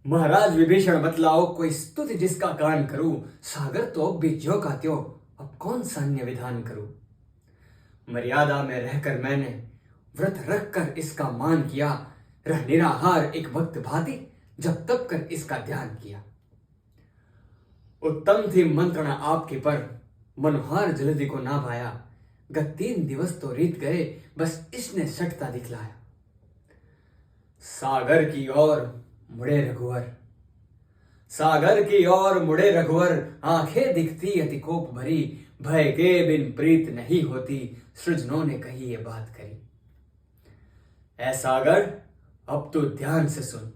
महाराज विभीषण बतलाओ कोई स्तुति जिसका गान करूं। सागर तो अब भी ज्यों का त्यों, अब कौन सा अन्य विधान करूं। मर्यादा में रहकर मैंने व्रत रख कर इसका मान किया। रह निराहार एक भक्त भांति जब तब कर इसका ध्यान किया। उत्तम थी मंत्रणा आपकी पर मनोहार जल्दी को ना भाया। गत 3 दिवस तो रीत गए बस इसने सटता दिखलाया। सागर की ओर मुड़े रघुवर, सागर की ओर मुड़े रघुवर, आंखें दिखती अति कोप भरी। भय के बिन प्रीत नहीं होती, सृजनों ने कही ये बात करी। ऐ सागर अब तू ध्यान से सुन,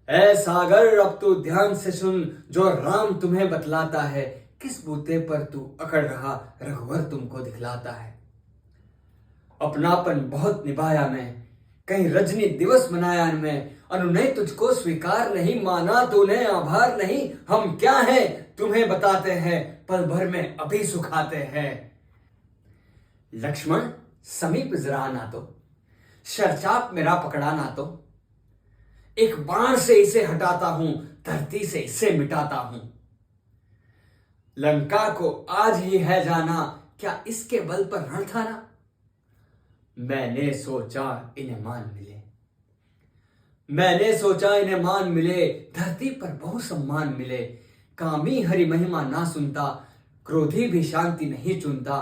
ऐ सागर अब तू ध्यान से सुन। जो राम तुम्हें बतलाता है, किस बूते पर तू अकड़ रहा रघुवर तुमको दिखलाता है। अपनापन बहुत निभाया मैं, कहीं रजनी दिवस मनाया मैं। अनुनय तुझको स्वीकार नहीं, माना तूने आभार नहीं। हम क्या हैं तुम्हें बताते हैं, पल भर में अभी सुखाते हैं। लक्ष्मण समीप जरा आना तो, शरचाप मेरा पकड़ाना तो। एक बाण से इसे हटाता हूं, धरती से इसे मिटाता हूं। लंका को आज ही है जाना, क्या इसके बल पर रण थाना। मैंने सोचा इन्हें मान मिले, मैंने सोचा इन्हें मान मिले। धरती पर बहु सम्मान मिले। कामी हरि महिमा ना सुनता, क्रोधी भी शांति नहीं चुनता।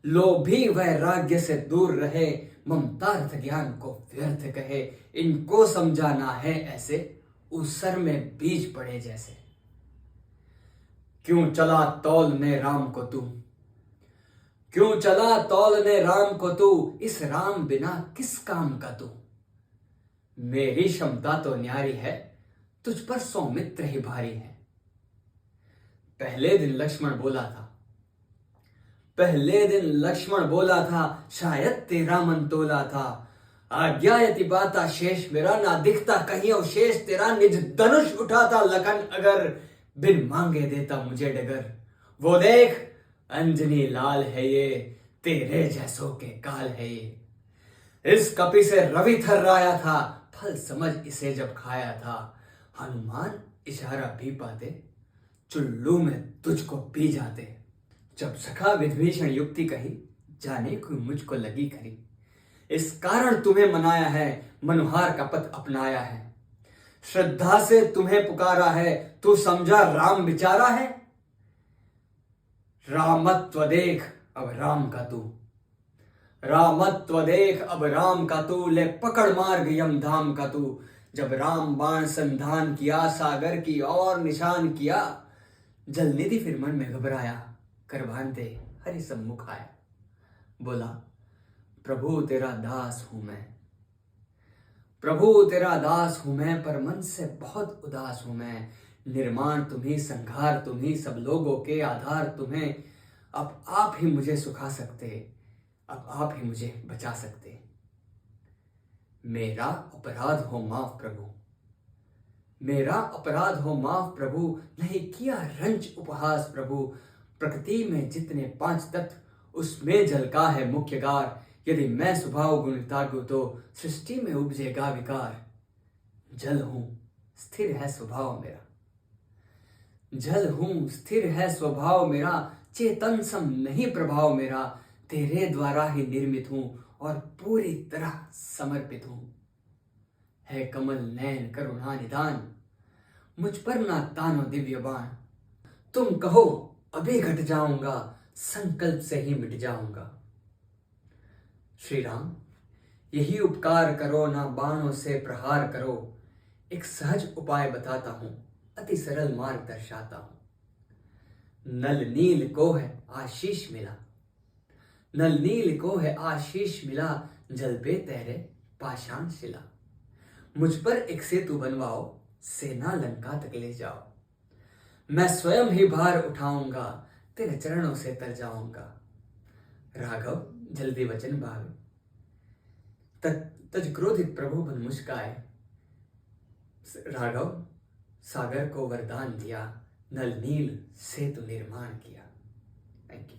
लोभी वैराग्य से दूर रहे, ममता अर्थ ज्ञान को व्यर्थ कहे। इनको समझाना है ऐसे, उसर में बीज पड़े जैसे। क्यों चला तौलने राम को तू, क्यों चला तौलने राम को तू। इस राम बिना किस काम का तू। मेरी क्षमता तो न्यारी है, तुझ पर सौमित्र ही भारी है। पहले दिन लक्ष्मण बोला था, पहले दिन लक्ष्मण बोला था। शायद तेरा मन तोला था। आज्ञा यति बाता शेष मेरा, ना दिखता कहीं अवशेष तेरा। निज धनुष उठाता लखन अगर, बिन मांगे देता मुझे डगर। वो देख अंजनी लाल है ये, तेरे जैसों के काल है ये। इस कपि से रवि थर्राया था, फल समझ इसे जब खाया था। हनुमान इशारा भी पाते, चुल्लू में तुझको पी जाते। जब सखा विभीषण युक्ति कही, जाने को मुझको लगी खरी। इस कारण तुम्हें मनाया है, मनोहार का पथ अपनाया है। श्रद्धा से तुम्हें पुकारा है, तू समझा राम बिचारा है। रामत्व देख अब राम का तू, रामत्व देख अब राम का तू। ले पकड़ मार्ग यम धाम का तू। जब राम बाण संधान किया, सागर की ओर निशान किया। जलनिधि फिर मन में घबराया, कर बांधे हरि सम्मुख आया। बोला प्रभु तेरा दास हूं मैं, प्रभु तेरा दास हूं मैं। पर मन से बहुत उदास हूं मैं। निर्माण तुम्ही, संहार तुम्ही, सब लोगों के आधार तुम्हें। अब आप ही मुझे सुखा सकते, अब आप ही मुझे बचा सकते। मेरा अपराध हो माफ प्रभु, मेरा अपराध हो माफ प्रभु। नहीं किया रंज उपहास प्रभु। प्रकृति में जितने 5 तत्व, उसमें जल का है मुख्य गार। यदि मैं स्वभाव गुण त्यागू तो, सृष्टि में उपजेगा विकार। जल हूं स्थिर है स्वभाव मेरा, जल हूं स्थिर है स्वभाव मेरा। चेतन सम नहीं प्रभाव मेरा। तेरे द्वारा ही निर्मित हूं और पूरी तरह समर्पित हूं। है कमल नयन करुणा निदान, मुझ पर ना तानो दिव्य बाण। तुम कहो अभी घट जाऊंगा, संकल्प से ही मिट जाऊंगा। श्री राम यही उपकार करो, ना बाणों से प्रहार करो। एक सहज उपाय बताता हूं, अति सरल मार्ग दर्शाता हूं। नल नील को है आशीष मिला, नल नील को है आशीष मिला। जल पे तैरे पाषाण शिला। मुझ पर एक सेतु बनवाओ, सेना लंका तक ले जाओ। मैं स्वयं ही भार उठाऊंगा, तेरे चरणों से तर जाऊंगा। राघव जल्दी वचन भावे, तज क्रोधित प्रभु बन मुस्काए। राघव सागर को वरदान दिया, नल नील सेतु निर्माण किया। Thank you.